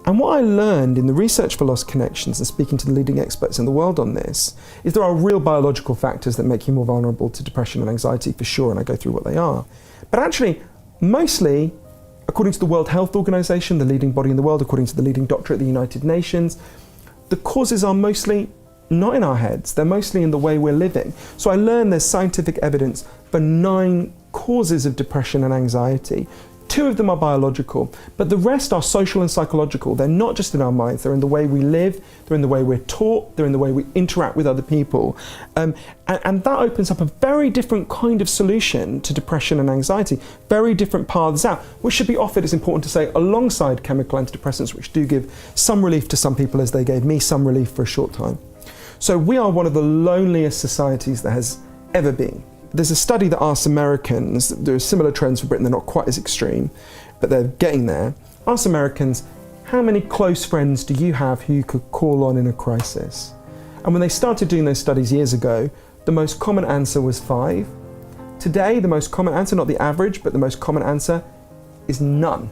And what I learned in the research for lost connections and speaking to the leading experts in the world on this is there are real biological factors that make you more vulnerable to depression and anxiety for sure, and I go through what they are. But actually, mostly, according to the World Health Organization, the leading body in the world, according to the leading doctor at the United Nations, the causes are mostly not in our heads, they're mostly in the way we're living. So I learned there's scientific evidence for 9 causes of depression and anxiety. 2 of them are biological, but the rest are social and psychological. They're not just in our minds, they're in the way we live, they're in the way we're taught, they're in the way we interact with other people. And that opens up a very different kind of solution to depression and anxiety, very different paths out, which should be offered, it's important to say, alongside chemical antidepressants, which do give some relief to some people, as they gave me some relief for a short time. So we are one of the loneliest societies there has ever been. There's a study that asks Americans, there are similar trends for Britain, they're not quite as extreme, but they're getting there. Ask Americans, how many close friends do you have who you could call on in a crisis? And when they started doing those studies years ago, the most common answer was 5. Today, the most common answer, not the average, but the most common answer is none.